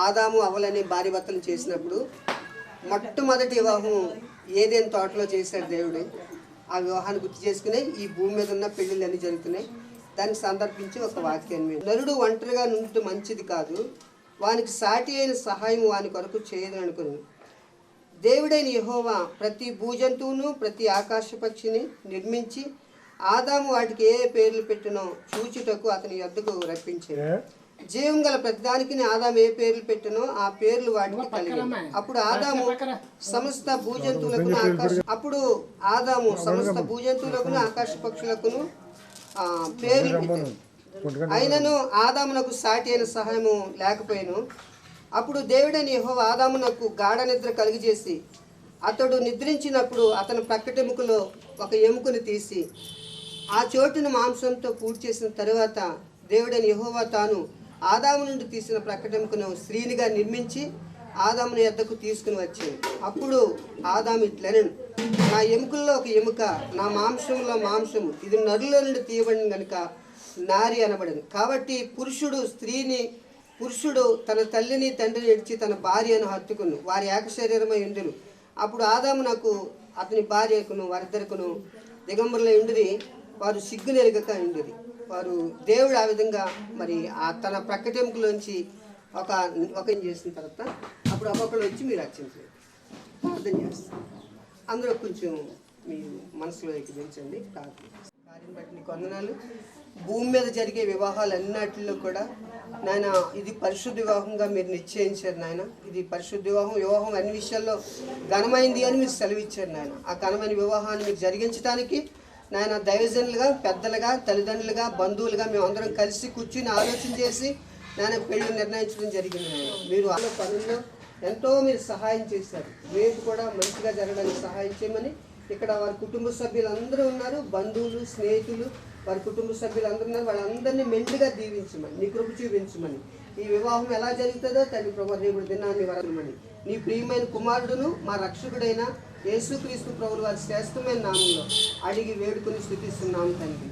ఆదాము అవ్వలని భార్య భర్తలు చేసినప్పుడు మొట్టమొదటి వివాహం ఏదైనా తోటలో చేశాడు దేవుడు. ఆ వివాహాన్ని గుర్తు చేసుకుని ఈ భూమి మీద ఉన్న పెళ్ళిళ్ళు అన్నీ జరుగుతున్నాయి. దానికి సందర్భించి ఒక వాక్యాన్ని, నరుడు ఒంటరిగా నుండి మంచిది కాదు, వానికి సాటి అయిన సహాయం వాని కొరకు చేయదని అనుకుని దేవుడైన యెహోవా ప్రతి భూజంతువును ప్రతి ఆకాశ పక్షిని నిర్మించి ఆదాము వాటికి ఏ పేర్లు పెట్టినో చూచుటకు అతని యొద్దకు రప్పించాడు. జీవం గల ప్రతిదానికి ఆదాము ఏ పేర్లు పెట్టినో ఆ పేర్లు వాటికి కలిగాయి. అప్పుడు ఆదాము సమస్త భూజంతువులకు ఆకాశ పక్షులకును పేర్లు పెట్టాడు. అయినను ఆదామునకు సాటి అయిన సహాయము లేకపోయాను. అప్పుడు దేవుడైన యెహోవా ఆదామునకు గాఢ నిద్ర కలిగజేసి అతడు నిద్రించినప్పుడు అతని ప్రక్కటెముకలో ఒక ఎముకను తీసి ఆ చోటును మాంసంతో పూర్తి చేసిన తరువాత దేవుడైన యెహోవా తాను ఆదాము నుండి తీసిన ప్రక్కటెముకను స్త్రీనిగా నిర్మించి ఆదాముని యొద్దకు తీసుకుని వచ్చాడు. అప్పుడు ఆదాము ఇట్లనెను, నా ఎముకల్లో ఒక ఎముక, నా మాంసంలో మాంసము, ఇది నరుల నుండి తీయబడిన కనుక నారి అనబడింది. కాబట్టి పురుషుడు తన తల్లిని తండ్రిని విడిచి తన భార్యను హత్తుకును, వారి ఏక శరీరమై ఉండును. అప్పుడు ఆదాము నాకు అతని భార్యకును వారిద్దరికును దిగంబరులై ఉండిరి, వారు సిగ్గునెరగక ఉండిరి. వారు దేవుడు ఆ విధంగా మరి తన ప్రక్కటెముకలోంచి ఒక చేసిన తర్వాత అప్పుడు ఒక్కొక్కరు వచ్చి మీరు రక్షించలేదు అర్థం చేస్తారు. అందరూ కొంచెం మీ మనసులో ఎక్కించండి. కార్యం బట్టి నీకు వందనాలు. భూమి మీద జరిగే వివాహాలు అన్నిటిలో కూడా నాయన ఇది పరిశుద్ధ వివాహంగా మీరు నిశ్చయించారు నాయన. ఇది పరిశుద్ధ వివాహం అన్ని విషయాల్లో ఘనమైంది అని మీరు సెలవిచ్చారు నాయన. ఆ ఘనమైన వివాహాన్ని మీరు జరిగించడానికి నాయన దైవజనులుగా, పెద్దలుగా, తల్లిదండ్రులుగా, బంధువులుగా మేము అందరం కలిసి కూర్చుని ఆలోచన చేసి నాయన పెళ్లి నిర్ణయించడం జరిగింది నాయన. మీరు ఆ పనుల్లో ఎంతో మీరు సహాయం చేశారు. రేపు కూడా మంచిగా జరగడానికి సహాయం చేయమని ఇక్కడ వారి కుటుంబ సభ్యులందరూ ఉన్నారు, బంధువులు, స్నేహితులు, వారి కుటుంబ సభ్యులందరూ ఉన్నారు. వాళ్ళందరినీ మెండుగా దీవించమని, నీ కృప చూపించమని, ఈ వివాహం ఎలా జరుగుతుందో తల్లి ప్రభు రేపుడు దినాన్ని వరమని నీ ప్రియమైన కుమారుడును మా రక్షకుడైన యేసుక్రీస్తు ప్రభువు వారి శ్రేష్టమైన నామంలో అడిగి వేడుకొని స్తుతిస్తున్నాం తండ్రి.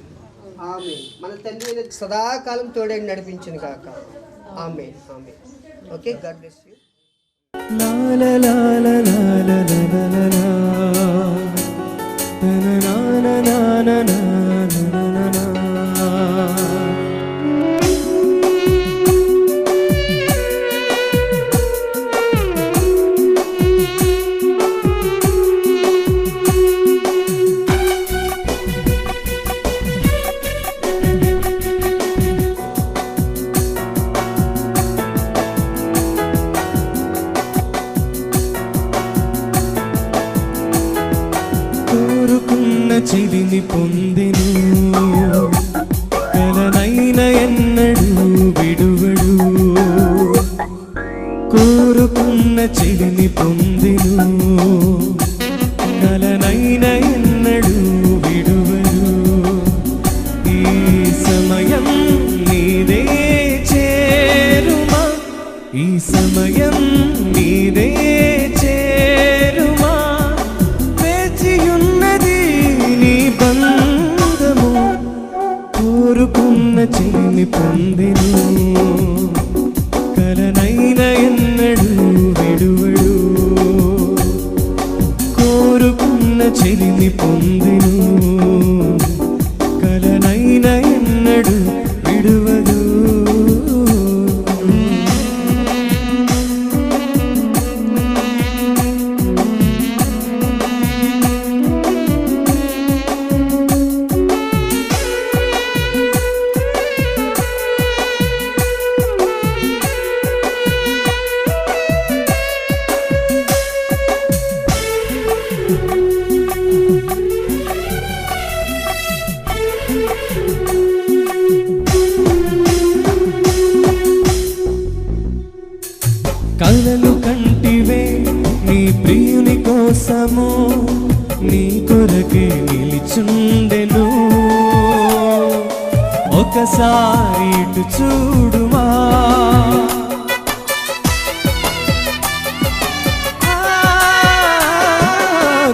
ఆమేన్. మన తండ్రి అయిన సదాకాలం తోడేని నడిపించిన కాక. Amen. Amen. Okay, God bless you. చిరిని పొందెను కలనైన ఎన్నడు విడువడు, కోరుకున్న చిరిని పొందెను కలనైన ఎన్నడు విడువడు. ఈ సమయం నీదే చేరుమా, ఈ సమయం నీదే చేరుమా, వేచియున్నది నీ బంధము, కోరుకున్న చిరిని పొందెను కలనైన ఎన్నడు విడువడు, కోరుకున్న చిరిని పొందెను కలనైన ఎన్నడు విడువదు. కలలు కంటివే నీ ప్రియుని కోసము, నీ కొరకే నిలిచుండెను, ఒకసారి ఇటు చూడుమా,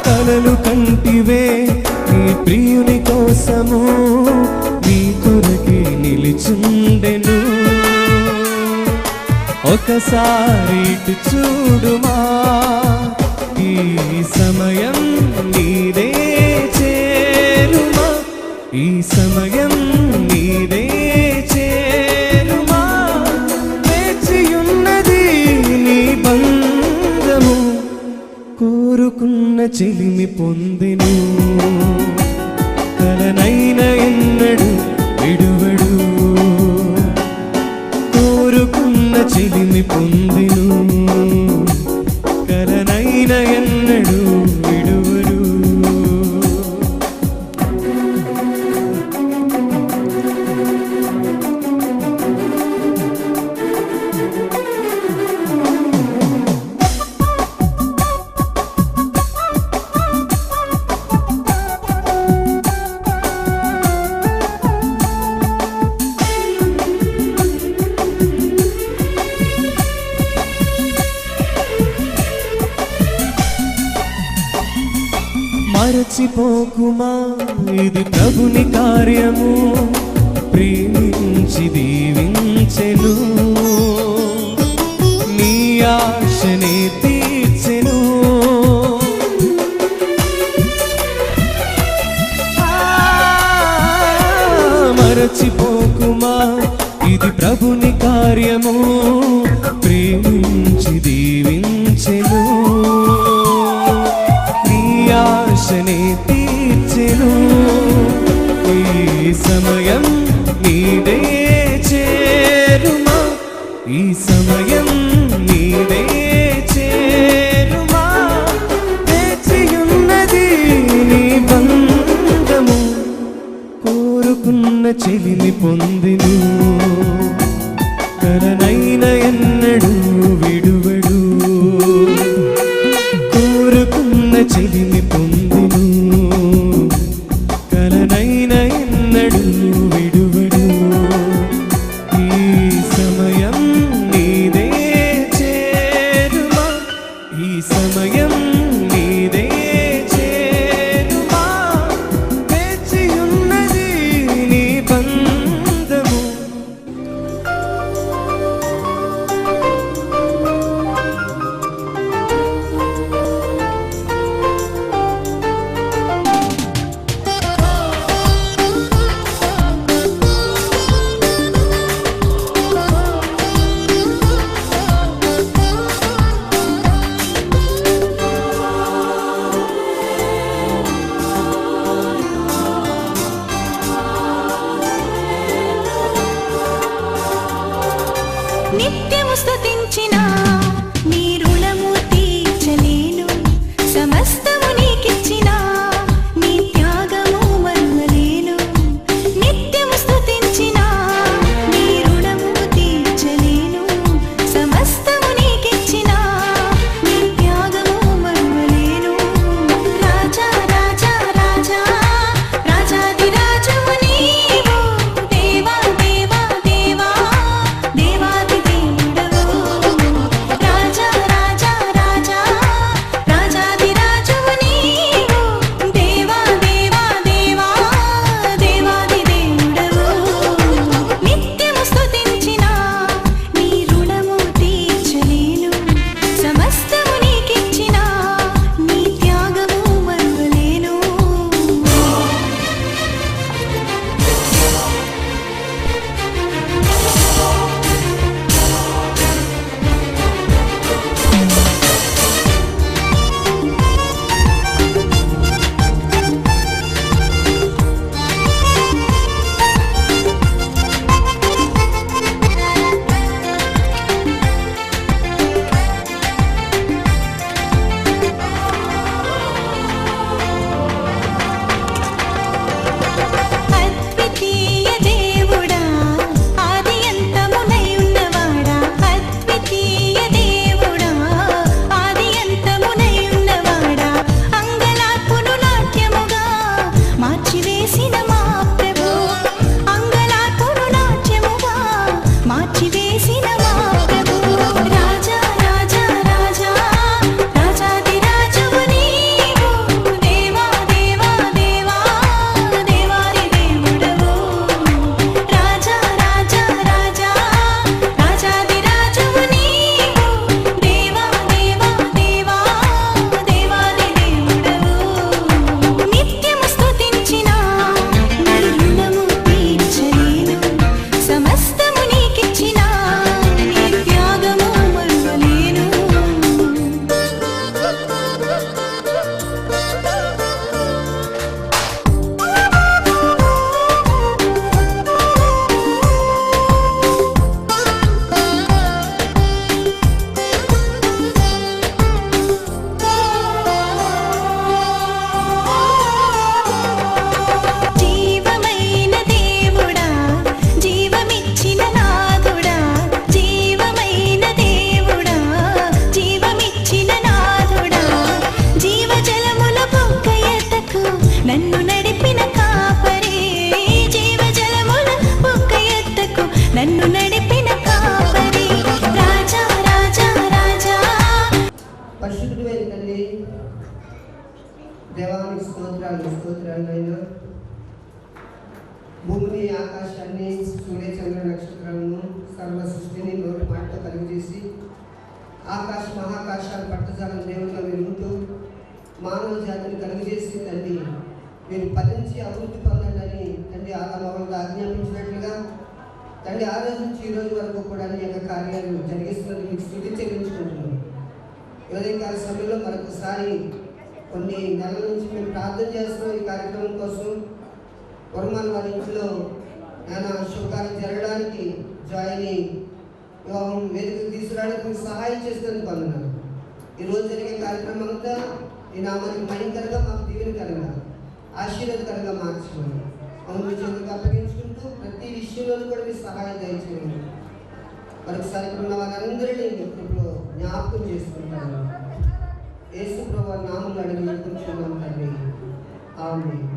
కలలు కంటివే నీ ప్రియుని కోసము, నీ కొరకే నిలిచుండెను, ఒకసారి ఇటు చూడుమా, ఈ సమయం నీదే చేరుమా, ఈ సమయం నీదే చేరుమా. వేచియున్నది నీ బంధము, కోరుకున్న చెలిమి పొందెను, కలనైన ఎన్నడు విడువడు. కోరుకున్న చెలిమి పొందెను, కలనైన ఎన్నడు విడువడు. మరచిపోకుమా, ఇది ప్రభుని కార్యము, ప్రేమించి దీవించెను, నీ ఆశనే తీర్చెను. మరచిపోకుమా, ఇది ప్రభుని కార్యము, ప్రేమించి దీవించెను, ఆశనే తీర్చెను. ఈ సమయం నీదే చేరుమా, ఈ సమయం నీదే చేరుమా. వేచియున్నది నీ బంధము, కోరుకున్న చెలిమి పొందెను, కలనైన ఎన్నడు విడువడు. కోరుకున్న చెలిమి పొందెను, కలనైన ఎన్నడు విడువడు. ఈ సమయం నీదే చేరుమా, ఈ సమయం నీదే చేరుమా. వేచియున్నది నీ బంధము. నిత్యము స్తుతించిన నీ రుణము తీర్చలేను, సమస్తము నీకిచ్చిన నీ త్యాగము మరువలేను. నిత్యము స్తుతించిన నీ రుణము తీర్చలేను, సమస్తము నీకిచ్చిన నీ త్యాగము మరువలేను. రాజా రాజా రాజా రాజాది రాజము నీవు, దేవా దేవా దేవా దేవాది దేవుడవు. స్తోత్రాలైనా భూమిని ఆకాశాన్ని సూర్య చంద్ర నక్షత్రాలను సర్వ సృష్టిని నోటి మాటతో కలిగజేసి ఆకాశ మహాకాశాలు పట్టజాలను దేవుడిగా మీరు ఉంటూ మానవ జాతిని కలుగజేసి తండ్రి మీరు ఫలించి అభివృద్ధి పొందండి అని తండ్రి ఆదామవులకు ఆజ్ఞాపించినట్లుగా తండ్రి ఆ రోజు నుంచి ఈ రోజు వరకు కూడా నీ యొక్క కార్యాలు జరిగిస్తున్నది మీకు స్థితి చెల్లించుకుంటున్నాను. ఉదయకాల సమయంలో మరొకసారి కొన్ని నెలల నుంచి మేము ప్రార్థన చేస్తున్నాం ఈ కార్యక్రమం కోసం. వర్మాల వారి ఇంట్లో నానా శుభకార్యం జరగడానికి జాయిని వివాహం వేదికకు తీసుకురావడానికి మీకు సహాయం చేసినందుకు పొందన్నాను. ఈరోజు జరిగే కార్యక్రమం అంతా ఈ నామానికి భయంకరంగా మాకు దీవెనకరంగా ఆశీర్వాదకరంగా మార్చుకోండి. మమ్మల్ని చేతులకు అప్పగించుకుంటూ ప్రతి విషయంలో కూడా మీరు సహాయం దయచేయండి. మరొకసారి ఇక్కడ ఉన్న వారందరినీ ఇప్పుడు జ్ఞాపకం చేసుకుంటాను. యేసు ప్రభువు నామములో అడిగి వేడుకుంటున్నాం తండ్రి. ఆమేన్.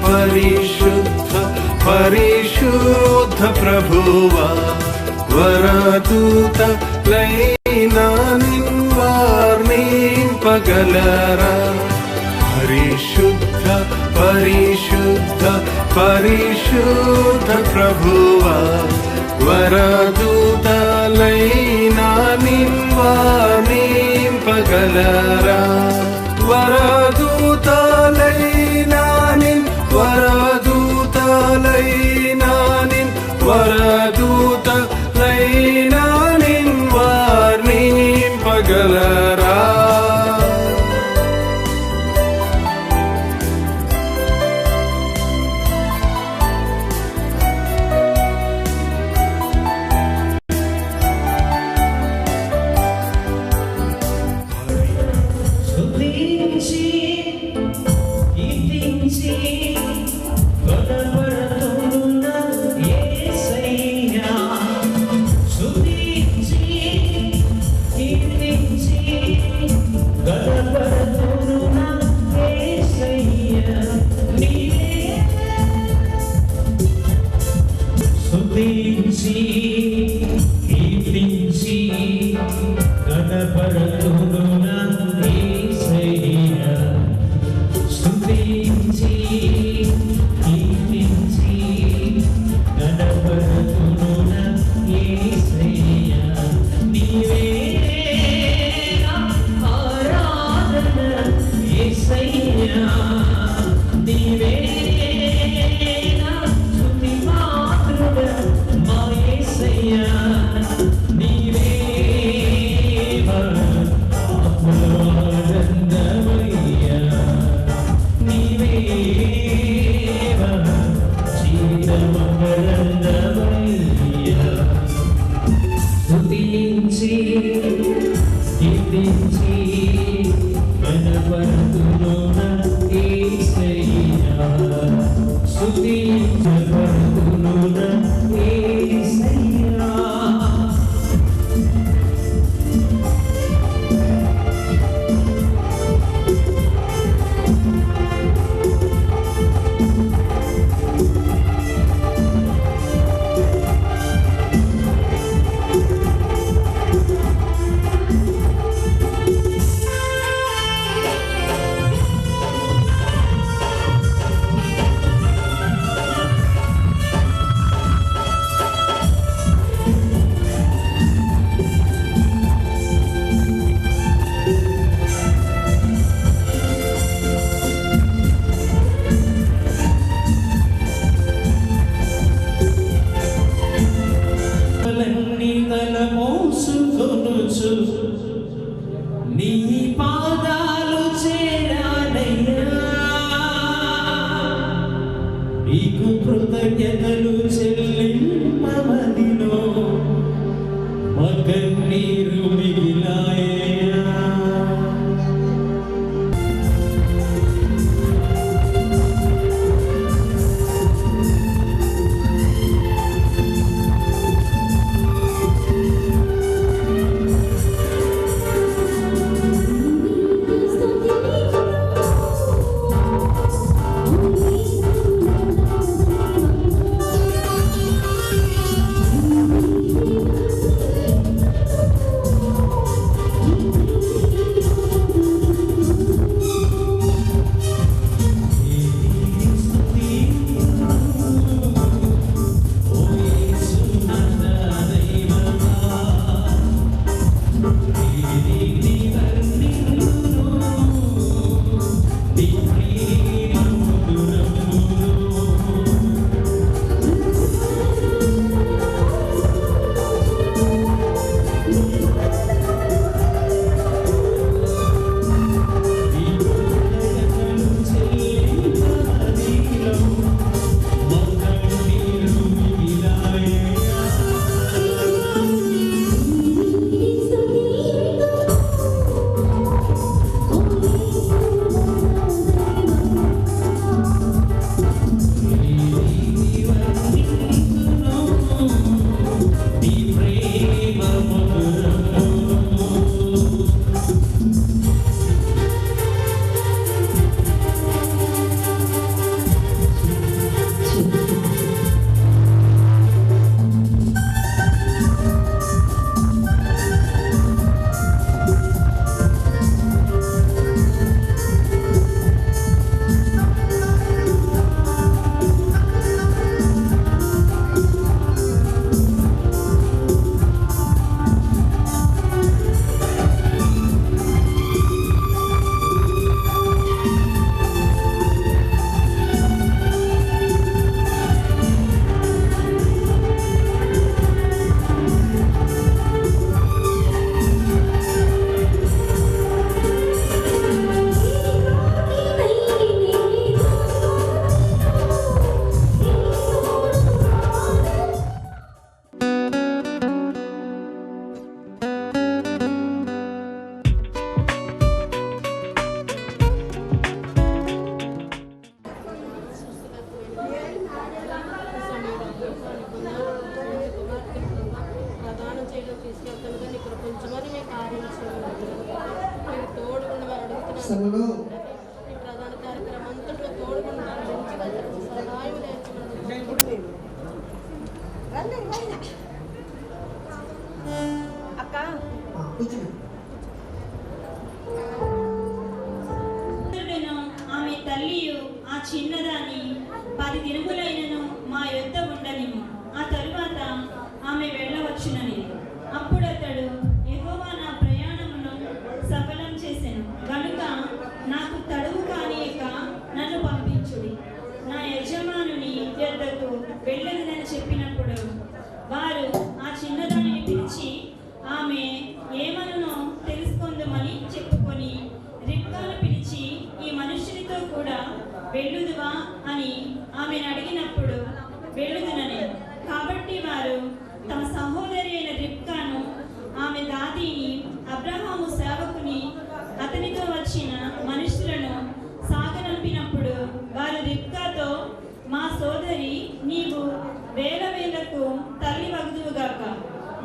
పరిశుద్ధ పరిశుద్ధ ప్రభువా వరదూత లైనా నిన్వార్నింపగలరా. పరిశుద్ధ పరిశుద్ధ పరిశుద్ధ ప్రభువా వరదూత లైనా నిన్వార్నింపగలరా. వరదూతలైనానిన్ వరదూతలైనానిన్ వరదూతలైనానిన్ వార్నింపగలరా. గణపరతుడున యేసయ్యా సభలో ప్రధాన కార్యక్రమం అంతట్లో తోడుకుంటాను సహాయం అక్క కూర్చుని ఆమె తల్లియు ఆ చిన్నదాన్ని 10 దినములైనను మా యొద్ద ఉండనిము, ఆ తరువాత ఆమె వెళ్ళవచ్చునని. అప్పుడు అతడు, యెహోవా నా ప్రయాణమును సఫలం చేసెను గనుక నాకు తడువు కానియక నన్ను పంపించుడి, నా యజమానుని యొద్దకు వెళ్ళదునని చెప్పినప్పుడు వారు ఆ చిన్నదానిని పిలిచి ఆమె ఏమనునో తెలుసుకొందుమని చెప్పుకొని రిబ్కాను పిలిచి, ఈ మనుష్యునితో కూడా వెళ్ళుదువా అని ఆమెను అడిగినప్పుడు వెళ్ళుదునని. కాబట్టి వారు తమ సహోదరి అయిన రిబ్కాను, ఆమె దాదిని, అబ్రహాము సేవకుని, అతనితో వచ్చిన మనుషులను సాగనంపినప్పుడు వారు రిబ్కాతో, మా సోదరి నీవు వేల వేలకు తల్లి వగుదువుగాక,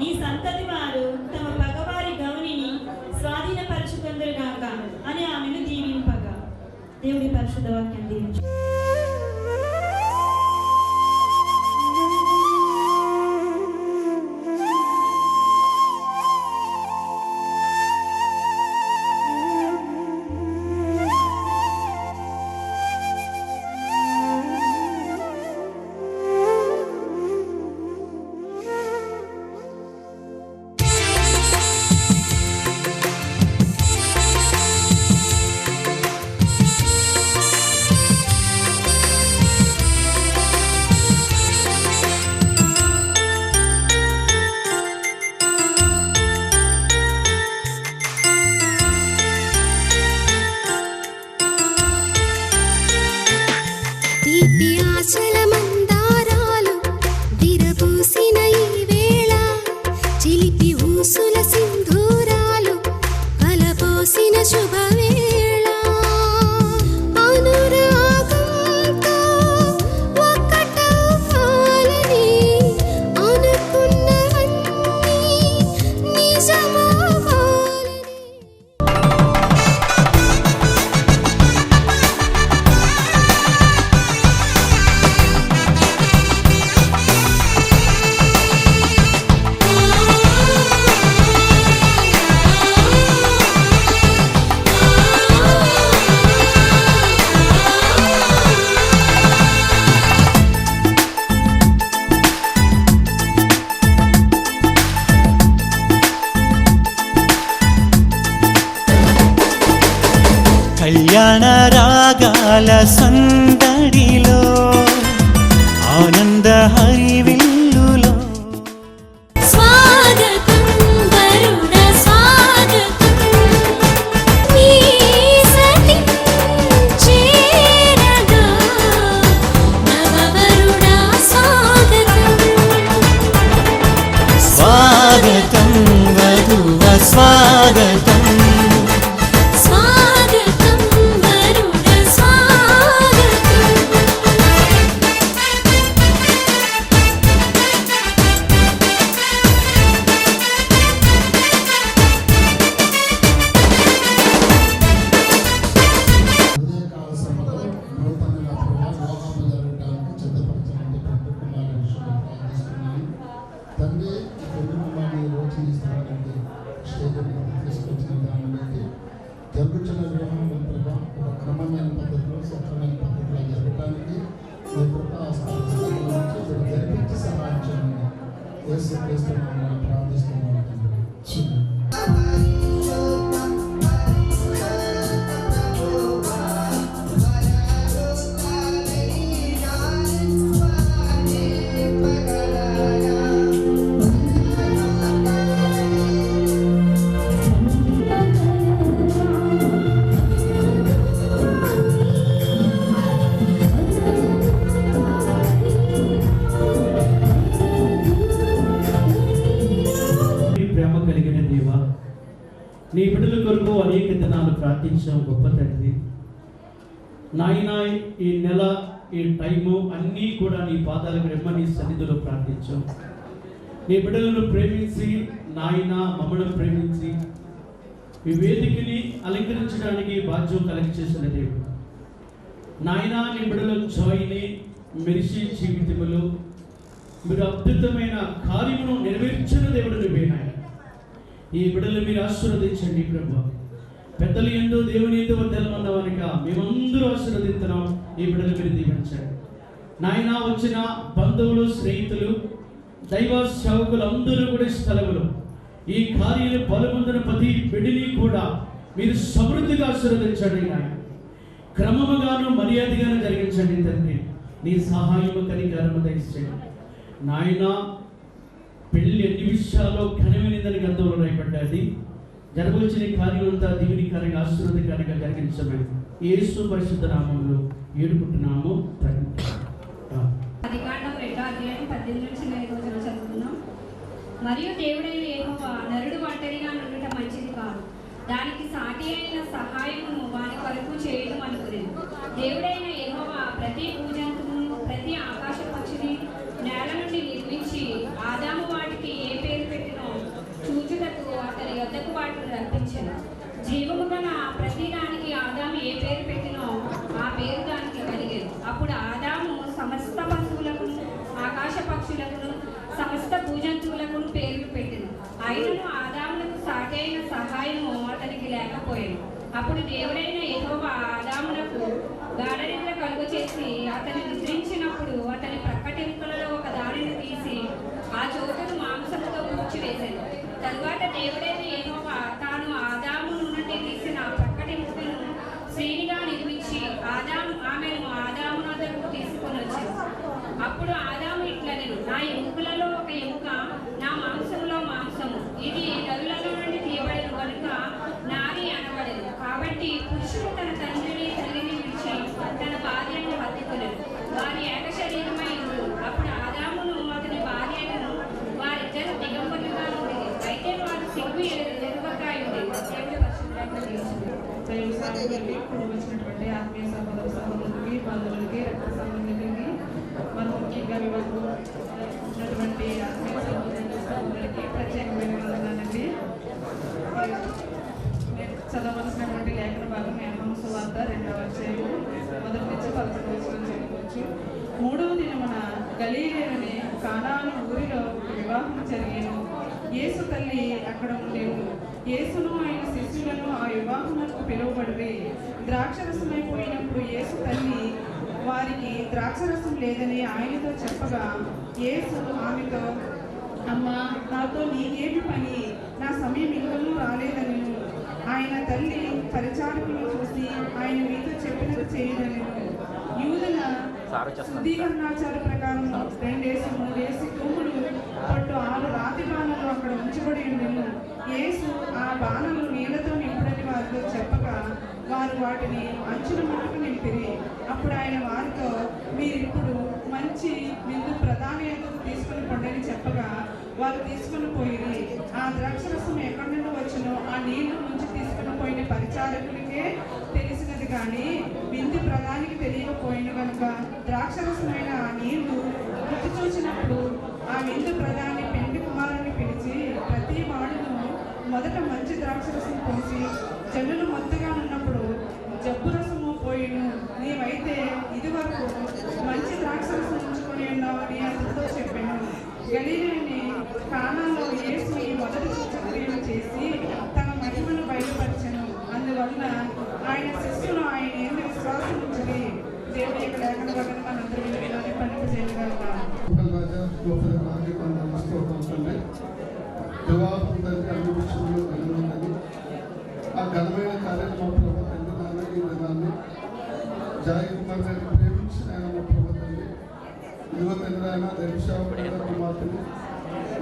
నీ సంతతి వారు తమ పగవారి గౌనిని స్వాధీనపరచుకొందురుగాక అని ఆమెను దీవింపగా. దేవుడి పరిశుద్ధ వాక్యం దీవించు. తీపి ఆశల మందారాలు విరబూసిన ఈ వేళ, చిలిపి ఊసుల సింధూరాలు కలబోసిన శుభవేళ, అనురాగంతో ఒక్కటవ్వాలని అనుకున్నవన్నీ నిజమవ్వాలని. కళ్యాణ రాగాల సందడిలో ఆనంద హరివిల్లులో స్వాగతం వరుణ స్వాగతం, నీ సతి చేరగా నవవరుణ స్వాగతం. స్వాగతం వధువ స్వాగతం, స్వాగతం వరుణ స్వాగతం. ఉదయకాల సభలో నూతనంగా వివాహము జరగడానికి సిద్ధపరచమని పెళ్లి కుమారుని విషయంలో ప్రార్థిస్తున్నాను. తండ్రి, ఈ పెళ్లి కుమారుని రోజు ఈ స్థలానికి స్టేజ్ మీద తీసుకొచ్చిన దాన్ని బట్టి జరుగుతున్న వివాహం ప్రభా ఒక క్రమమైన పద్ధతిలో సక్రమైన పద్ధతిలో జరగడానికి మీ కృపా స్థానాల నుంచి మీరు జరిపించి సహాయం చేయండి. యేసు క్రీస్తు నామమున ప్రార్థిస్తున్నాను తండ్రి. ప్రేమ కలిగిన దేవ, నీ బిడ్డల కొరకు అనేక దినాలు ప్రార్థించాం గొప్ప తండ్రి. నాయనా, ఈ నెల ఈ టైము అన్నీ కూడా నీ పాదాలకు రెమ్మని సన్నిధిలో ప్రార్థించాం. నీ బిడ్డలను ప్రేమించి నాయన మమ్మల్ని ప్రేమించి ఈ వేదికని అలంకరించడానికి బాధ్యం కలెక్ట్ చేసిన దేవుడు. నాయన నీ బిడ్డల జాయిని మెరిసి జీవితములు మీరు అద్భుతమైన కార్యమును నెరవేర్చిన దేవుడు నువ్వే నాయన. ఈ బిడ్డలు మీరు ఆశీర్వదించండి ప్రభు. పెద్దలు ఎందు దేవుని ఎందు వర్ధలమన్న వారిగా మేమందరూ ఆశీర్వదిస్తున్నాం. ఈ బిడ్డలు మీరు దీవించండి నాయన. వచ్చిన బంధువులు, స్నేహితులు, దైవ సేవకులు అందరూ కూడా స్థలములు ఈ కార్యాలు బలమందున ప్రతి బిడ్డని కూడా మీరు సమృద్ధిగా ఆశీర్వదించండి నాయన. క్రమముగాను మర్యాదగాను జరిగించండి తండ్రి. నీ సహాయము కనికరము దయచేయండి నాయన. పెళ్లి అన్ని విషయాల్లో ఘనమైనదని గ్రంథంలో రాయబడ్డది. జరగవలసిన కార్యమంతా దీవెనికరంగా ఆశీర్వాదకరంగా జరిగించమని యేసు పరిశుద్ధ నామములో వేడుకుంటున్నాము తండ్రి. ఆదికాండం 2వ అధ్యాయం 18 నుంచి 20 వచనాలు చదువుతున్నాం. మరియు దేవుడైన యెహోవా నరుడు ఒంటరిగా నుండుట మంచిది కాదు, దానికి సాటి అయిన సహాయమును వాని కొరకు చేయడం అనుకునేది. దేవుడైన యెహోవా ప్రతి భూజంతువును ప్రతి ఆకాశ పక్షిని నేల నుండి నిర్మించి ఆదాము వాటికి ఏ పేరు పెట్టినో చూచుటకు అతని యొద్దకు వాటిని రప్పించెను. జీవము గల ప్రతి దానికి ఆదాము ఏ పేరు పెట్టినో ఆ పేరు దానికి కలిగేది. అప్పుడు ఆదాము సమస్త పశువులకు ఆకాశ పక్షులకు సమస్త భూజంతువులకు పేర్లు పెట్టెను. అయినను ఆదాములకు సాటి అయిన సహాయము అతనికి లేకపోయాను. అప్పుడు దేవుడైన యెహోవా ఆదామునకు గాఢనిద్ర కలుగ చేసి అతని నిద్రించినప్పుడు అతని ప్రక్కటెముకలలో ఒక దానిని తీసి ఆ చోటును మాంసముతో పూడ్చివేశాను. తరువాత దేవుడైన యెహోవా తాను ఆదాము నుండి తీసిన ప్రక్కటెముకను శ్రేణిగా నిర్మించి ఆమెను ఆదాము వద్దకు తీసుకొని వచ్చాను. అప్పుడు ఆదాము ఇట్లనెను, నా ఎముకలలో ఒక ఎముక, నా మాంసంలో మాంసము, ఇది నరులలో నుండి తీయబడెను కనుక నారి అనబడెను. కాబట్టి పురుషుడు తన తండ్రిని తల్లిని విడిచి తన భార్యను హత్తుకొనెను, వారి ఏక శరీరమై ఉండు. అప్పుడు ఆదామును అతని భార్యను వారిద్దరు దిగంబరులుగా ఉండేది. అయితే వారు సిగ్గు ఎరుగక ఉండేది. దేవుడి వచ్చినటువంటి ఆత్మీయ సహోదర సహోదరులకి, బంధువులకి, రక్త సంబంధికులకి, మరి ముఖ్యంగా వివాహం ఉన్నటువంటి ఆత్మీయ సహోదరులకి ప్రత్యేకమైన వందనాలండి. నేను చదవలసినటువంటి లేఖన భాగం యోహాను సువార్త 2వ అధ్యాయం 1 నుంచి 11 వచనం చదువుకోవచ్చు. 3వ దినమున గలీలేలోని కానాను ఊరిలో వివాహం జరిగేను. యేసు తల్లి అక్కడ ఉండేను. యేసును ఆయన శిష్యులను ఆ వివాహములకు పిలువబడి ద్రాక్షరసమైపోయినప్పుడు యేసు తల్లి వారికి ద్రాక్షరసం లేదని ఆయనతో చెప్పగా యేసు ఆమెతో, అమ్మా, నాతో నీకేమి పని, నా సమయం ఇంకనూ రాలేదని. ఆయన తల్లి పరిచారకులను చూసి ఆయన మీతో చెప్పినది చేయదని. యూదుల శుద్ధీకరణాచార ప్రకారం 2 3 తూములు పట్టు 6 రాతి బాణాలు అక్కడ ఉంచబడి ఉండేను. యేసు ఆ బాణాలు నీళ్లతో నింపుడని వారితో చెప్పగా వారు వాటిని అంచుల మట్టుకు నింపిరి. అప్పుడు ఆయన వారితో, మీరిప్పుడు మంచి విందు ప్రధాని ఎందుకు తీసుకుని పండని చెప్పగా వారు తీసుకుని పోయి ఆ ద్రాక్షరసం ఎక్కడి నుండి వచ్చినో ఆ నీళ్లు నుంచి తీసుకుని పోయిన పరిచారకునికే తెలిసినది కానీ విందు ప్రధానికి తెలియకపోయిన కనుక ద్రాక్షరసమైన ఆ నీళ్లు రుచి చూసినప్పుడు ఆ విందు ప్రధాని పెండి కుమారుని పిలిచి ప్రతి వాడును మొదట మంచి ద్రాక్షరసం పోసి జనులు మొత్తగా ఉన్నప్పుడు జబ్బు రసము పోయిను. నీవైతే ఇదివరకు మంచి ద్రాక్షరసం ఉంచుకొని ఉన్నావని అతనితో చెప్పాను. గలీలేని కానాలో యేసు ఈ మొదటి సూచక్రియలు చేసి తన మహిమను బయలుపరిచెను. అందువల్ల ఆయన శిష్యులు ఆయన ఎందుకు విశ్వాసం ఉంచి దేవుడి యొక్క లేఖన వలన మనందరూ విలువలోనే పనిపు చేయగలుగుతాం. వివాహం జరిగే అన్ని విషయంలో కలిగి ఆ ఘనమైన కార్యక్రమం ప్రభు తండ్రి నాన్న ఈ విధాన్ని జాయి కుమార్ గారిని ప్రేమించిన ఆయన మా ప్రభు తండ్రి ఇదిగో తండ్రి ఆయన దైవశాఖ కుమార్తెని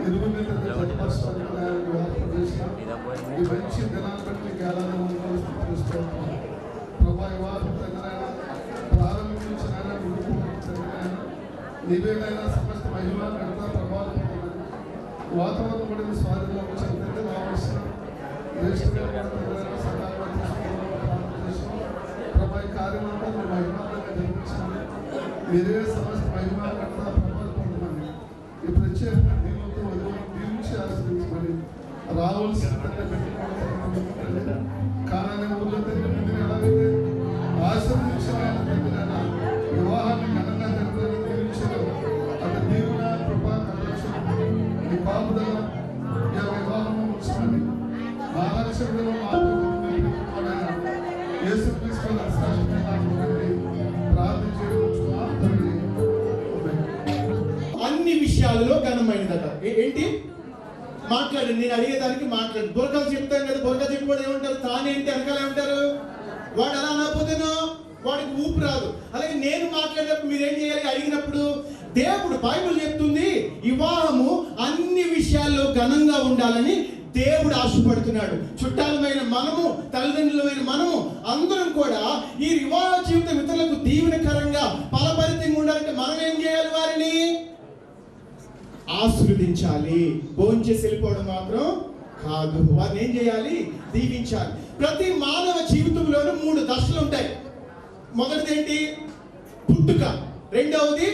ఇరుగు మీద జన్మస్థానికి ఆయన వివాహం చేసిన ఈ మంచి దినాన్ని బట్టి గేలాలను చూసుకోవాలి. ప్రభా వివాహం తండ్రి ఆయన ప్రారంభించిన ఆయన తండ్రి ఆయన నీవేనైనా సమస్త మహిళ కడతా ప్రభావం వాతావరణం కూడా స్వాధీనంలో వచ్చిందంటే రావాల్సిన ప్రభా ఈ కార్యమంతా మీరు మహిమానంగా జరిపించండి. మీరే సమస్త మహిమ కడతా ప్రభావం పొందమని ఈ ప్రత్యేక దీవులతో దీవించి ఆశ్రయించమని రావాల్సిన యేసుక్రీస్తు శ్రేష్టమైన నామములో ప్రార్థన చేయించుకున్నాం తండ్రి. అన్ని విషయాలలో ఘనమైనదట. ఏంటి మాట్లాడండి, నేను అడిగేదానికి మాట్లాడు. బుర్రకాలు చెప్తాను కదా, బుర్రకాలు చెప్పినప్పుడు ఏమంటారు? తానేంటి వెనకాల ఏమంటారు? వాడు అలా అనకపోతేనో వాడికి ఊపు రాదు. అలాగే నేను మాట్లాడేటప్పుడు మీరేం చేయాలి? అడిగినప్పుడు దేవుడు బైబిల్ చెప్తుంది వివాహము అన్ని విషయాల్లో ఘనంగా ఉండాలని దేవుడు ఆశపడుతున్నాడు. చుట్టాలమైన మనము, తల్లిదండ్రులమైన మనము అందరం కూడా ఈ వివాహ జీవితం ఇతరులకు దీవెనకరంగా ఫలభరితంగా ఉండాలంటే మనం ఏం చేయాలి? వారిని ఆశీర్వదించాలి. భోంచేసి వెళ్ళిపోవడం మాత్రం కాదు, వారిని ఏం చేయాలి? దీవించాలి. ప్రతి మానవ జీవితంలోనూ 3 దశలు ఉంటాయి. మొదటిది ఏంటి? పుట్టుక. రెండవది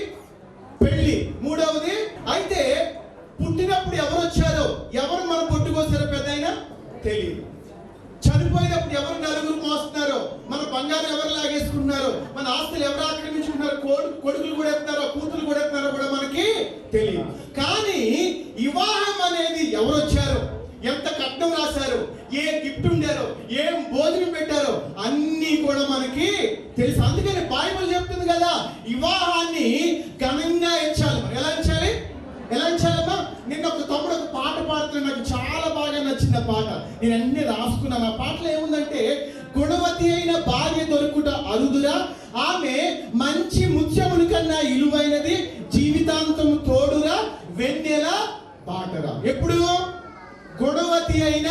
పెళ్లి. మూడవది అయితే పుట్టినప్పుడు ఎవరు వచ్చారో, ఎవరు మన పుట్టుకొచ్చారో పెద్ద అయినా తెలియదు. చనిపోయినప్పుడు ఎవరు నలుగురు మోస్తున్నారో, మన బంగారం ఎవరు లాగేసుకుంటున్నారో, మన ఆస్తులు ఎవరు ఆక్రమించుకుంటున్నారో, కొడుకులు కూడా ఎత్తున్నారో, కూతురు కూడా ఎత్తున్నారో కూడా మనకి తెలియదు. కానీ వివాహం అనేది ఎవరు వచ్చారో, ఎంత కట్నం రాశారో, ఏ గిఫ్ట్ ఉండారో, ఏం భోజనం పెట్టారో అన్నీ కూడా మనకి తెలుసు. అందుకని బైబిల్ చెప్తుంది కదా, వివాహాన్ని ఘనంగా ఎంచాలి. మరి ఎలా ఎంచాలి? ఎలా ఎంచాలమ్మా? నిన్న ఒక తమ్ముడు ఒక పాట పాడుతున్నాడు, నాకు చాలా బాగా నచ్చింది ఆ పాట. నేను అన్ని రాసుకున్నాను. ఆ పాటలో ఏముందంటే, గుణవతి అయిన భార్య దొరుకుట అరుదురా, ఆమె మంచి ముత్యముని కన్నా ఇలువైనది, జీవితాంతం తోడురా, వెన్నెల బాటరా. ఎప్పుడు గుణవతి అయిన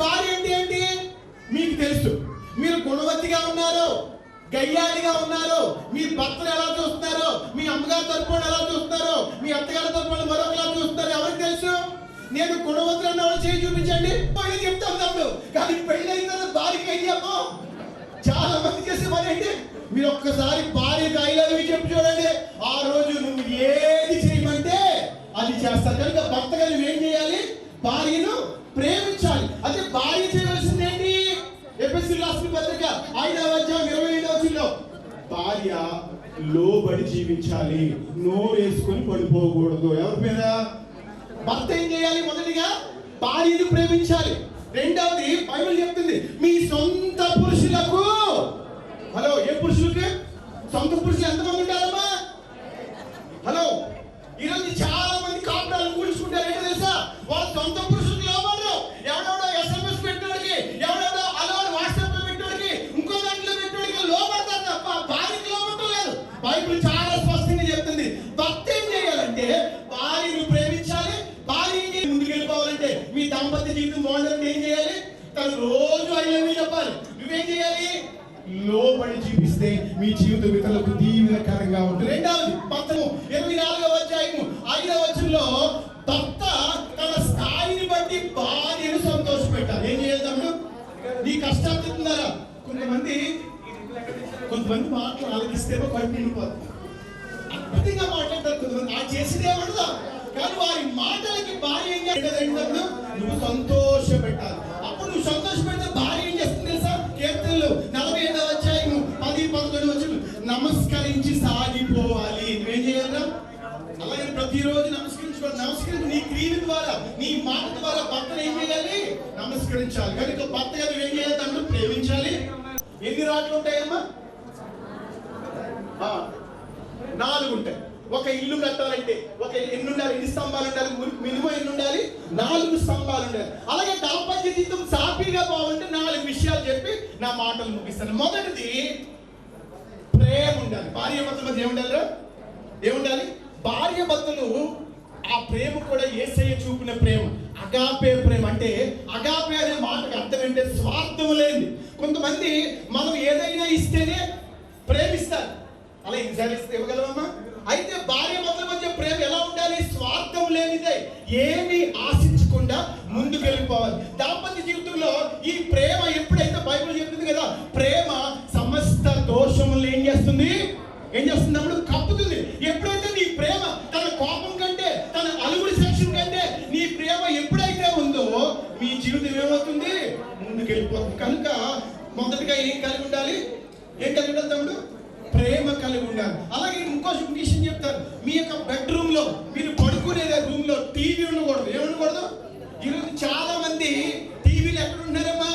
భార్య ఏంటి? మీకు తెలుసు. మీరు గుణవతిగా ఉన్నారో, గయ్యాలిగా ఉన్నారో, మీ భర్తను ఎలా చూస్తున్నారో, మీ అమ్మగారి తరపున ఎలా చూస్తున్నారో, మీ అత్తగారి తరపున మరొకలా చూస్తున్నారో ఎవరికి తెలుసు? నేను గుణవతులు అన్న వాళ్ళు చేయి చూపించండి చెప్తాను తమ్ముడు. కానీ పెళ్ళైన తర్వాత భార్యకి అయ్యామో చాలా మంది చేసే పని ఏంటి? మీరు ఒక్కసారి భార్యకి ఐలవి చెప్పి చూడండి, ఆ రోజు నువ్వు ఏది చేయమంటే అది చేస్తారు. కనుక భర్త గారు ఏం చేయాలి? భార్యను ప్రేమించాలి. అదే భార్య చేయవలసింది ఏంటి? ఎఫెసీయులకు రాసిన పత్రిక 5వ అధ్యాయం 27వ వచనంలో భార్య లోబడి జీవించాలి, నోరేసుకొని పడిపోకూడదు. ఎవరి మీద? భర్త ఏం చేయాలి? మొదటిగా భార్యను ప్రేమించాలి. రెండవది బైబిల్ చెప్తుంది, మీ సొంత పురుషులకు. హలో, ఏ పురుషులకి? సొంత పురుషులు ఎంతమంది ఉంటారమ్మా? హలో, ఈరోజు చాలా మంది కాపురాలు కూల్చుకుంటారు. ఏంటో తెలుసా? వాళ్ళ సొంత పురుషులకు లోబడరు. ఎవడెవడో SMS పెట్టడానికి, ఎవడెవడో అలా వాట్సాప్ లో పెట్టడానికి, ఇంకో దాంట్లో పెట్టడానికి లోబడతారు తప్ప భార్యకి లోబడలేదు. బైబిల్ చాలా స్పష్టంగా చెప్తుంది. భర్త ఏం చేయాలంటే భార్యను ప్రేమించాలి. భార్యని ముందుకు వెళ్ళిపోవాలంటే, మీ దాంపత్య జీవితం బాగుండాలంటే ఏం చేయాలి? తను రోజు అయ్యేవి చెప్పాలి. నువ్వేం చేయాలి? లోబడి జీవిస్తే మీ జీవితం ఇతరులకు దీవెనకరంగా ఉంటుంది. రెండవది 24వ అధ్యాయం 5వ వచనంలో భర్త తన స్థాయిని బట్టి భార్యను సంతోషపెట్టాలి. ఏం చేయాలి తమ్ముడు? నీ కష్టాలు చెప్తున్నారా? కొంతమంది మాటలు ఆలకిస్తేమో కడుపు నిండిపోతుంది, అద్భుతంగా మాట్లాడతారు. కొంతమంది ఆ చేసేదే ఉండదా, కానీ వారి మాటలకి భార్య ఏం చేయాలి? నువ్వు సంతోష పెట్టాలి. అప్పుడు నువ్వు సంతోష పెడితే భార్య ఏం చేస్తుంది తెలుసా? కీర్తనలు 45వ అధ్యాయం 10-11 వచనం, నమస్కరించి సాగిపోవాలి. నువ్వేం చేయాలి? అలాగే ప్రతిరోజు నమస్కరించుకోవాలి. నమస్కరించి నీ క్రియ ద్వారా, నీ మాట ద్వారా భర్తను ఏం చేయాలి? నమస్కరించాలి. కనుక భర్త గారు ఏం చేయాలి? తను ప్రేమించాలి. ఎన్ని రాట్లు ఉంటాయమ్మా? 4 ఉంటాయి. ఒక ఇల్లు కట్టాలంటే ఎన్ని ఉండాలి? ఎన్ని స్తంభాలు ఉండాలి? మినిమం ఎన్ని ఉండాలి? 4 స్తంభాలు ఉండాలి. అలాగే దాంపత్య జీవితం సాఫీగా బాగుంటే 4 విషయాలు చెప్పి నా మాటలు ముగిస్తాను. మొదటిది ప్రేమ ఉండాలి. భార్య భర్తల మధ్య ఏముండాలి? భార్య భర్తలు ఆ ప్రేమ కూడా యేసయ్య చూపిన ప్రేమ, అగాపే ప్రేమ. అంటే అగాపే అనే మాటకు అర్థం ఏంటంటే స్వార్థం లేని. కొంతమంది మనం ఏదైనా ఇస్తేనే ప్రేమిస్తారు. అలా ఈసారి ఇవ్వగలమమ్మా? అయితే భార్య భర్తల మధ్య ప్రేమ ఎలా ఉండాలి? స్వార్థం లేనిదే, ఏమి ఆశించకుండా ముందుకు వెళ్ళిపోవాలి. దాంపత్య జీవితంలో ఈ ప్రేమ ఎప్పుడైతే బైబిల్ చెప్తుంది కదా, ప్రేమ సమస్త దోషములు ఏం చేస్తుంది అప్పుడు? కప్పుతుంది. ఎప్పుడైతే నీ ప్రేమ తన కోపం కంటే, తన అలుగుడి సెక్షన్ కంటే నీ ప్రేమ ఎప్పుడైతే ఉందో మీ జీవితం ఏమవుతుంది? ముందుకు వెళ్ళిపోతుంది. కనుక మొదటిగా ఏం కలిగి ఉండాలి? తమ్ముడు? ప్రేమ కలిగి ఉండాలి. అలాగే ఇంకో విషయం చెప్తారు, మీ యొక్క బెడ్రూమ్ లో మీరు పడుకునే రూమ్ లో టీవీ ఉండకూడదు. ఏముండకూడదు? ఈరోజు చాలా మంది టీవీలు ఎక్కడ ఉంటున్నారమ్మా?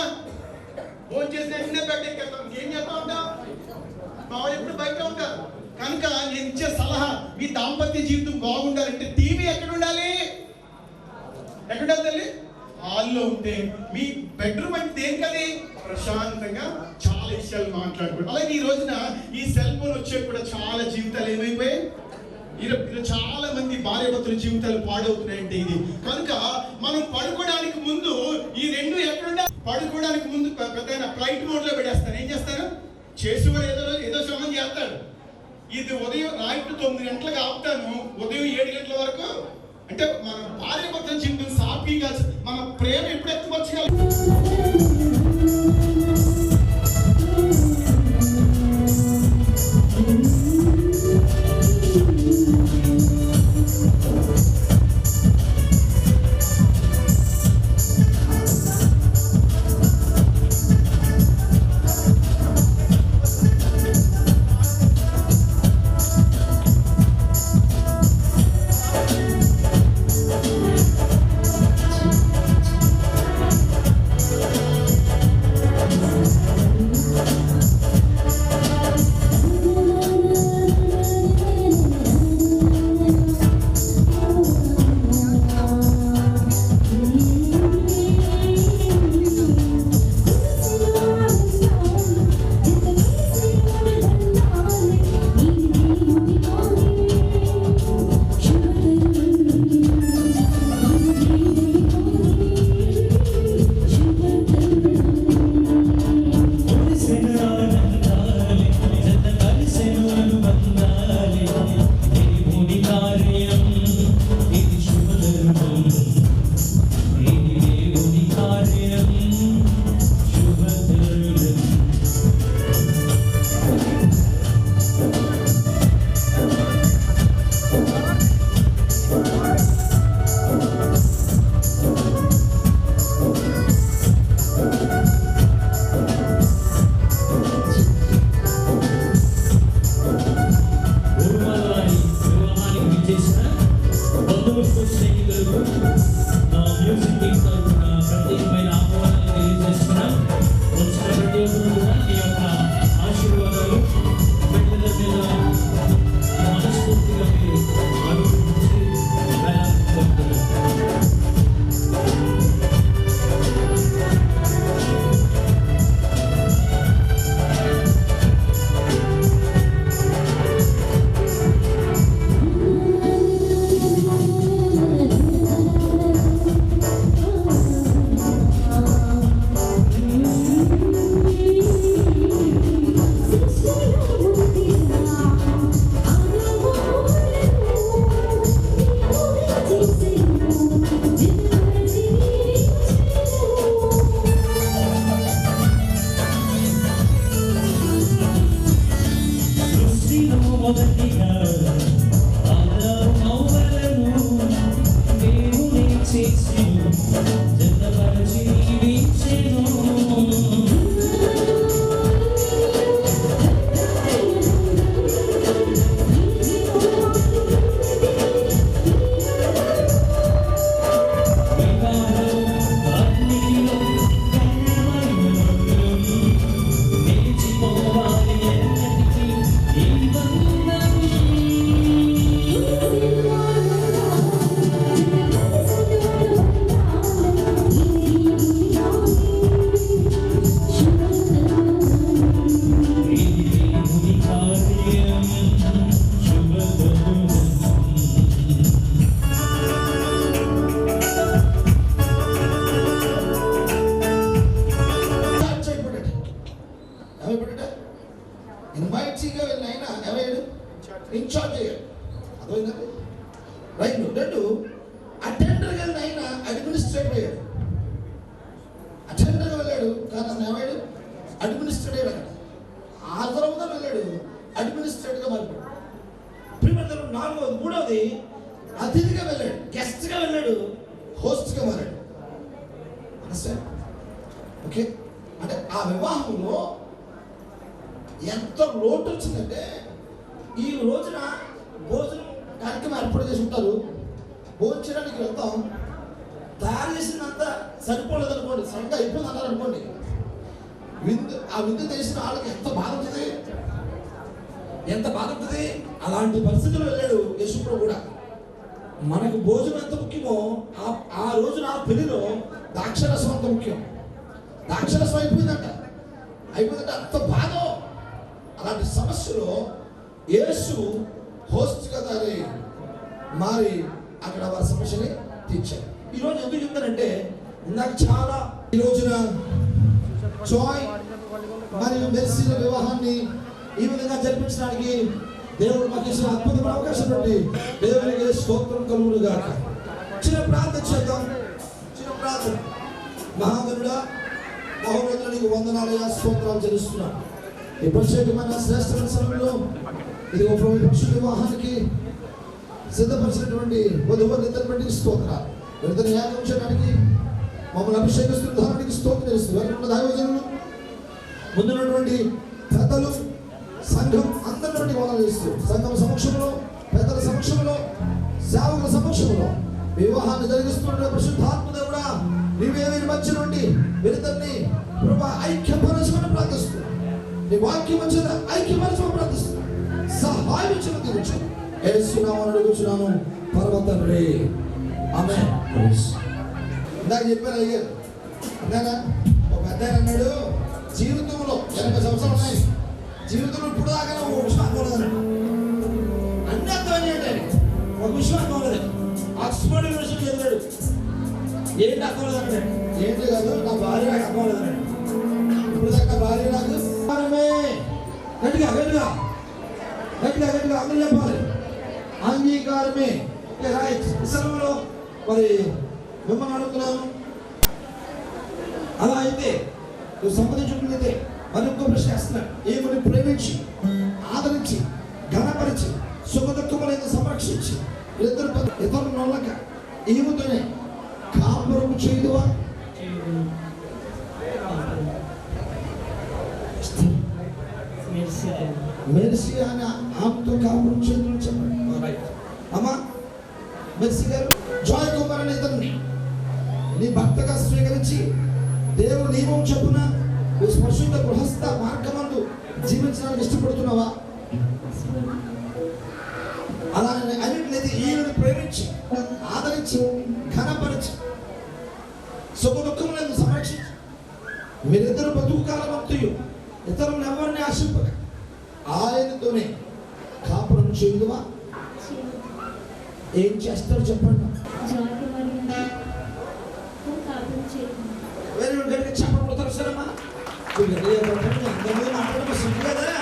ఫోన్ చేసిన వెంటనే బయట ఎక్కేస్తాం. ఏం చేస్తా ఉంటాం? మా వాళ్ళు ఎప్పుడు బయట ఉంటారు. కనుక నేను ఇచ్చే సలహా, మీ దాంపత్య జీవితం బాగుండాలంటే టీవీ ఎక్కడ ఉండాలి? ఎక్కడ ఉండాలి తల్లి? హాల్లో ఉంటే మీ బెడ్రూమ్ అంటే దేనికది? ప్రశాంతంగా చాలా విషయాలు మాట్లాడుకోండి. అలాగే ఈ రోజున ఈ సెల్ ఫోన్ వచ్చే కూడా చాలా జీవితాలు ఏమైపోయాయి. ఈరోజు చాలా మంది భార్యాభర్తల జీవితాలు పాడవుతున్నాయంటే ఇది. కనుక మనం పడుకోవడానికి ముందు ఈ రెండు ఎక్కడుండా, పడుకోవడానికి ముందు పెద్ద ఫ్లైట్ మోడ్ లో పెట్టేస్తాను. ఏం చేస్తారు? చేసేవాడు ఏదో శ్రమం చేస్తాడు. ఇది ఉదయం రాత్రి 9 గంటలకు ఆపుతాను, ఉదయం 7 గంటల వరకు. అంటే మన భార్యాభర్తల జీవితం సాఫీగా, మన ప్రేమ ఎప్పుడు ఎత్తుపరచగలం. ఇన్వైట్గా వెళ్ళిన ఎవరు ఇన్ఛార్జ్ అయ్యాడు. అర్థమైందండి? రైట్. రెండు అటెండర్గా వెళ్ళిన ఆయన అడ్మినిస్ట్రేటర్ అయ్యాడు. అటెండర్గా వెళ్ళాడు కానీ అతను ఏమయ్యాడు? అడ్మినిస్ట్రేటర్ అయ్యాడు. ఆ తర్వాత వెళ్ళాడు అడ్మినిస్ట్రేటర్గా మారిపోయాడు. ప్రిమిటర్ మూడవది అతిథిగా వెళ్ళాడు, గెస్ట్గా వెళ్ళాడు, హోస్ట్గా మారాడు. ఓకే, అంటే ఆ వివాహంలో ఎంత లోటు వచ్చిందంటే ఈ రోజున భోజనం కార్యక్రమం ఏర్పాటు చేసి ఉంటారు, భోజనం చేయడానికి వెళ్తాం, తయారు చేసినంత సరిపోలేదు అనుకోండి, సరిగ్గా అయిపోయింది అన్నారు అనుకోండి, ఆ విందు చేసిన వాళ్ళకి ఎంత బాధ ఉంటుంది, ఎంత బాధ ఉంటుంది. అలాంటి పరిస్థితులు వెళ్ళాడు యేసుప్రభు కూడా. మనకు భోజనం ఎంత ముఖ్యమో ఆ రోజున ఆ పెళ్లిలో ద్రాక్షరసం అంత ముఖ్యం. ద్రాక్షరసం అయిపోయిందంట అంత బాధ. అలాంటి సమస్యలో యేసు హోస్ట్గా మారి అక్కడ వారి సమస్యని తీర్చారు. ఈరోజు ఎందుకు చెప్తానంటే, నాకు చాలా ఈ రోజున జాయ్ మరియు మెర్సీల వివాహాన్ని ఈ విధంగా జరిపించడానికి దేవుడు మాకు ఇచ్చిన అద్భుతమైన అవకాశం బట్టి దేవునికి స్తోత్రం కలుగును గాక. చిన్న ప్రార్థన చేద్దాం. చిన్న ప్రార్థన. మహాగణుడా, మహోన్నతుడా, నీకు వందనాలయ స్తోత్రాలు చెల్లిస్తున్నాను. ఈ ప్రత్యేకమైన శ్రేష్టమైన సమయంలో ఇది ఒక పక్షుల వివాహానికి సిద్ధపరిచినటువంటి వధువులిద్దరిని బట్టి స్తోత్రాలు. ఇద్దరు యాగం చేయడానికి మమ్మల్ని అభిషేకిస్తున్న స్తోత్రం తెలుస్తుంది. దైవజనులు ముందున్నటువంటి పెద్దలు సంఘం అందరి వందలు చేస్తూ సంఘం సమక్షంలో, పెద్దల సమక్షంలో, సేవకుల సమక్షంలో వివాహాన్ని జరిగిస్తున్న పరిశుద్ధాత్మ దేవుడా, నీవే వీరి మధ్య నుండి వీరిద్దరిని ప్రభా ఐక్యపరచమని ప్రార్థిస్తూ, నీ వాక్యం వచ్చిన ఐక్యపరచమని ప్రార్థిస్తూ సహాయం ఇచ్చిన తీర్చు యేసునామమున అడుగుచున్నాను పరమ తండ్రి, ఆమేన్. ఇందాక చెప్పారు అయ్యారు అన్నానా, ఒక పెద్ద అన్నాడు, జీవితంలో 80 సంవత్సరాలు ఉన్నాయి, జీవితంలో ఇప్పుడు దాకా ఒక విషయం అనుకోలేదు. అన్ని అర్థమని ఏంటంటే ఒక విషయం అనుకోలేదు. ఆక్స్ఫర్డ్ యూనివర్సిటీ చదివాడు, ఏంటి అర్థమలేదు అంటే, ఏంటి కాదు నా భార్య నాకు అర్థమలేదు. ఇప్పుడు దాకా నా భార్య నాకు గట్టిగా గట్టిగా గట్టిగా గట్టిగా అందరూ చెప్పాలి, అంగీకారమే. సెలవులో మరి మిమ్మల్ని అడుగుతున్నాను, అలా అయితే నువ్వు సంపాదించుకుంటే మరి ఇంకో ప్రశ్న వేస్తున్నాను. ఏమని ప్రేమించి, ఆదరించి, ఘనపరిచి, సుఖ దుఃఖములను సంరక్షించి ఇతరుల నొల్లక ఈమెతోనే కాపురం చేయదువా? మెర్సీ అని ఆమెతో కాపురం చేయడం చెప్పండి అమ్మా. మెర్సీ గారు జాయ్ కుమార్ అనే ఇతరుని నీ భర్తగా స్వీకరించి దేవుడు నియమం చెప్పున పరిశుద్ధ గృహస్థ మార్గమందు జీవించడానికి ఇష్టపడుతున్నావా? అలా అన్నింటినీ ఈయనని ప్రేమించి, ఆదరించి, ఘనపరిచి, సుఖ దుఃఖములను సంరక్షించి మీరిద్దరు బతుకు కాలం అంతయు ఇతరులను ఎవరిని ఆశింపక ఆయనతోనే కాపురం చేయుదువా? ఏం చేస్తారు చెప్పండి. Very good. గట్టిగా చెప్పబోతారు సరేమ్మా. అందరూ మాట్లాడడం సిగ్గు కదా.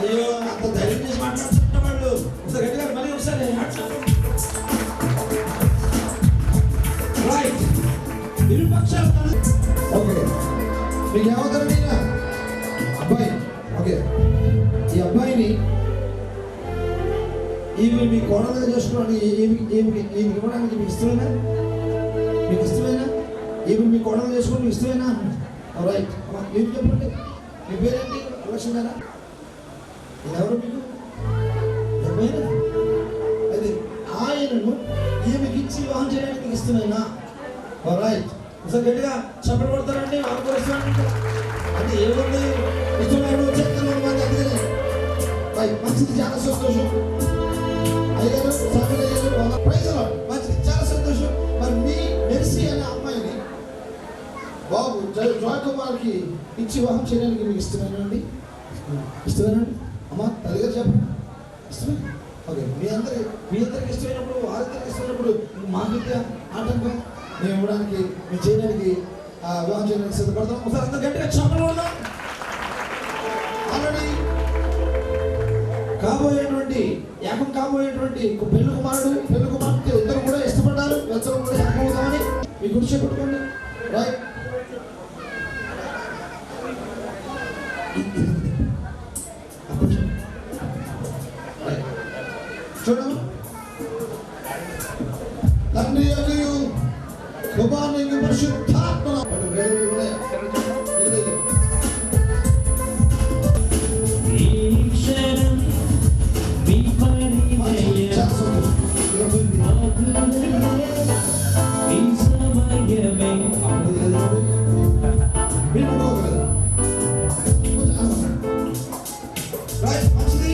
అయ్యో అంత ధైర్యం చేసి మాట్లాడుతుంటే వాళ్ళు ఇంత గట్టిగా మళ్ళీ ఒకసారి రైట్. ఇరు పక్షాలు ఓకే. మీకు ఏమవుతారండి అబ్బాయి? ఓకే, ఈ అబ్బాయిని ఈమె మీ కోడలుగా చేసుకోవడానికి ఇవ్వడానికి మీకు ఇష్టమేనా? మీకు ఇష్టమేనా? ఈమె మీ కోడలు చేసుకోవడం మీకు ఇష్టమేనా? రైట్. మీరు చెప్పండి, మీ పేరేంటి? లక్ష్మి గారా? ఎవరు మీకు? అది ఆయనను ఈమెకి ఇచ్చి వివాహం చేయడానికి మీకు ఇష్టమేనా? రైట్. ఒకసారి గట్టిగా చెప్పలు పడతారండి. వాళ్ళకు ఇష్టం అంటే ఏముంది, ఇష్టమైన చెప్తున్నాను మంది అందుకని రైట్. మంచిది, చాలా సంతోషం. అయ్యారు సాగులు అయ్యారు ప్రైజ్లో మంచిది, చాలా సంతోషం. మరి మీ మెర్సీ అనే అమ్మాయిని బాబు జాయ్ కుమార్కి ఇచ్చి వివాహం చేయడానికి మీకు ఇష్టమేనండి? ఇష్టమేనండి అమ్మా? తల్లిగా చెప్పండి, ఇష్టమే. ఓకే, మీ అందరికి ఇష్టమైనప్పుడు, వారిద్దరికి ఇష్టమైనప్పుడు మా విద్య ఆటంకం మేము ఇవ్వడానికి, మేము చేయడానికి, వివాహం చేయడానికి సిద్ధపడతాం. ఒకసారి అంత గట్టిగా చెప్పడం వల్ల ఆల్రెడీ ఏకం కాబోయేటువంటి పెళ్లి కుమారుడు, పెళ్లి కుమార్తె ఇద్దరు కూడా ఇష్టపడ్డారు. ఇద్దరు కూడా ఏకమవుతామని మీ గురించి పెట్టుకోండి. రైట్. చూడము తండ్రి అయ్యు కుమారుని పరిశుద్ధాత్మ సమయమే కావాలి. రైట్, మంచిది.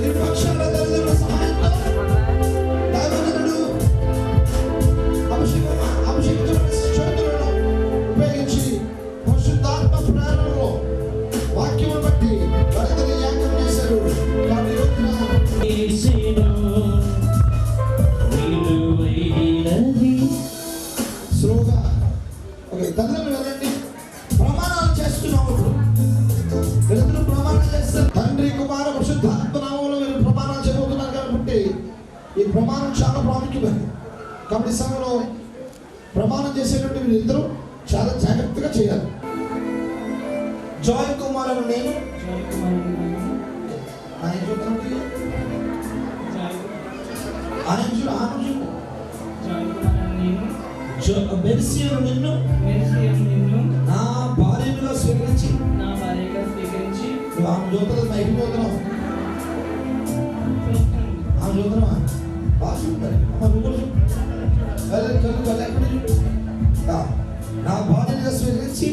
నిర్పక్షాల తల్లిదండ్రుల సహాయంతో దైవజనుడు అభిషేకించబడిన చేతులను ఉపయోగించి పరిశుద్ధాత్మ ప్రేరణలో వాక్యము బట్టి వారిద్దరిని ఏకం చేశారు. కాబట్టి ఈ రోజున స్లోగా ఓకే, తల్లిదండ్రులు వెళ్ళండి. ప్రమాణాలు చేస్తున్నాము. ఇప్పుడు వీళ్ళందరూ ప్రమాణం చేస్తారు. తండ్రి కుమార పరిశుద్ధాత్మ నామములో వీళ్ళు ప్రమాణాలు చేయబోతున్నారు కాబట్టి ఈ ప్రమాణం చాలా ప్రాముఖ్యమైనది. కాబట్టి ఈ సమయంలో ప్రమాణం చేసేటువంటి వీళ్ళిద్దరూ చాలా జాగ్రత్తగా చేయాలి. జాయ్ కుమార్ అని నేను ఆయన చూడండి, మెర్సియను నిన్ను నా భార్యగా స్వీకరించి నువ్వు ఆమె జ్యోతులు మైపోతున్నావు. ఆమె జ్యోతులమా బాగా చూపుతారు. అమ్మ నువ్వు నా భార్యగా స్వీకరించి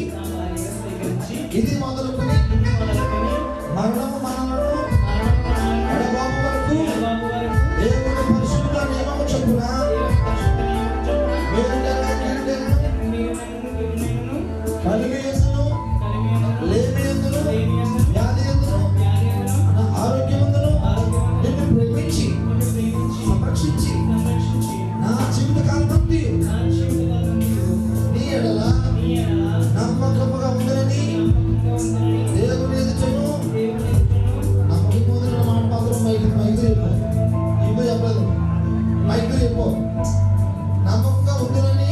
ఇది మొదలుకొని మరణము మనలను ఎడబాపు వరకు దేవుని పరిశుద్ధ నియమము చొప్పున కలిమియందును లేమియందును వ్యాధియందును ఆరోగ్యమందును నిన్ను ప్రేమించి సంరక్షించి నా జీవితకాలం నుండి నీ ఎడల నమ్మకముగా ఉందని దేవుని ఎదుటను నమ్మకముగా మాట మాత్రం మైకు చెప్పు. ఇంకో చెప్పలేదు, మైకు చెప్పు. నమ్మకంగా ఉందని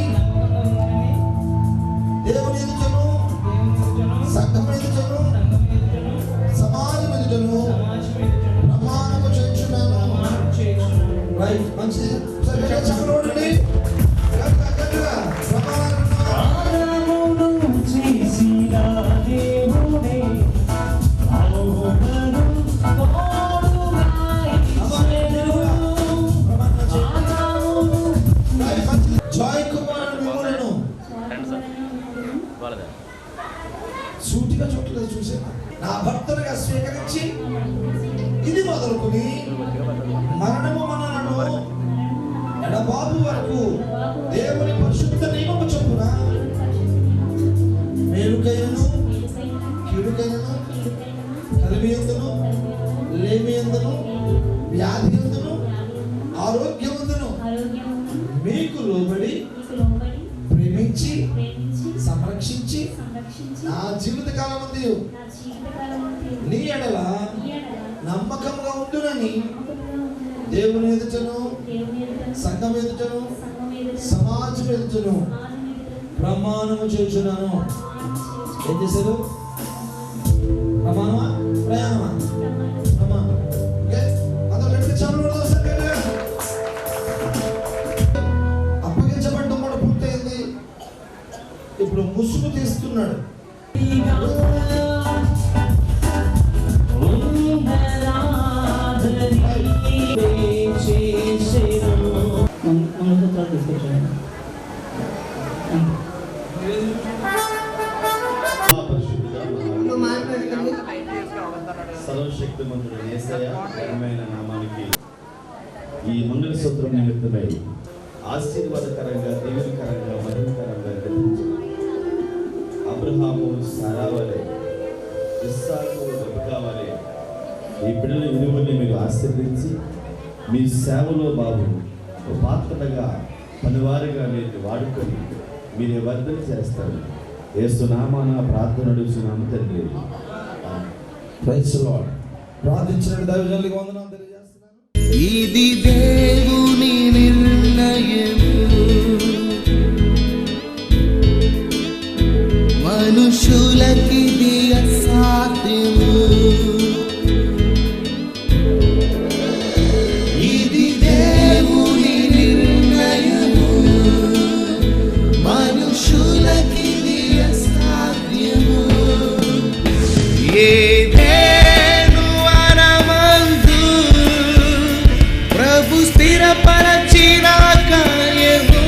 దేవుని ఎదుటను సంఘం ఎదుటను సమాజం ఎదుటను ప్రమాణము చేయుచున్నాను. రైట్, మంచిది. సరే చెప్పండి. జాయ్ కుమార్ మిమ్మలను సూటిగా చూడలేదు, చూసాను. నా భర్తలుగా స్వీకరించి ఇది మొదలుకొని మరణము మనలను ఎడబాబు వరకు దేవుని పరిశుద్ధ నియమము చొప్పున మేలుకైనను కీడుకైనను కలిమియందును లేమియందును వ్యాధియందును ఆరోగ్యమందును మీకు లోబడి ప్రేమించి సంరక్షించి నా జీవితకాలం ముందు నీ ఎడల నమ్మకంగా ఉండునని దేవుని ఎదుటను సంఘం ఎదుటను సమాజం ఎదుటను ప్రమాణము చేస్తున్నాను. ఏం చేశారు? ప్రమాణమా ప్రయాణమా? ప్రమాణం. ఓకే, అందరూ గట్టిగా చదువు. అప్పగించబడ్డం కూడా పూర్తయింది. ఇప్పుడు ముసుగు తీస్తున్నాడు. సర్వశక్తిమంతుడు యేసయ్య ఘనమైన నామానికి ఈ మంగళసూత్రం నిమిత్తమై ఆశీర్వాదకరంగా దీవెనకరంగా మహిమకరంగా అబ్రహాము సారా వలె ఇస్సాకు రెబెకా వలె ఈ బిడ్డల ఇరువురిని మీరు ఆశీర్వదించి మీ సేవలో బాబు పాత్రగా పనివారిగా మీరు వాడుకొని మీరు వర్ధన చేస్తారు. యేసు నామాన ప్రార్థన అడుగుతున్నాము తండ్రి. Praise the lord. ప్రార్థించిన దైవజనులకు వందనాలు తెలియజేస్తున్నాను. ఇది దేవుని నిర్ణయము, మనుషులకిది అసాధ్యము. ఇది దేవుని నిర్ణయము, మనుషులకిది అసాధ్యము. స్థిరపరచిన కార్యము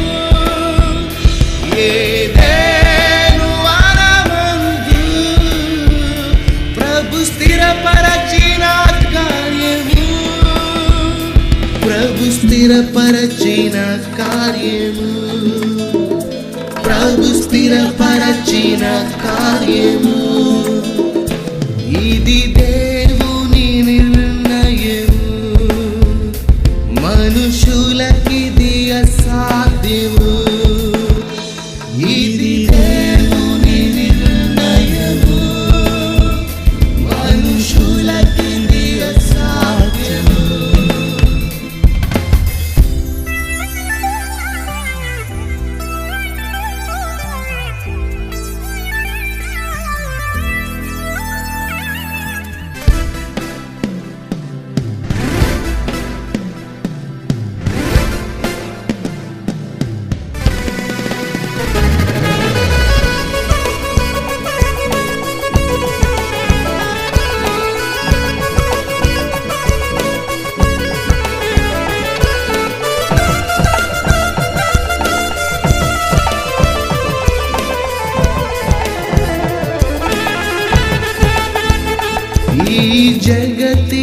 ఏదేను వనమందు స్థిరపరచిన కార్యము, ప్రభు స్థిరపరచిన కార్యము, ఇది దేవుని నిర్ణయము, మనుషులకిది అసాధ్యము. ఇది దేవుని నిర్ణయము, మనుషులకిది అసాధ్యము. ఈ జగతి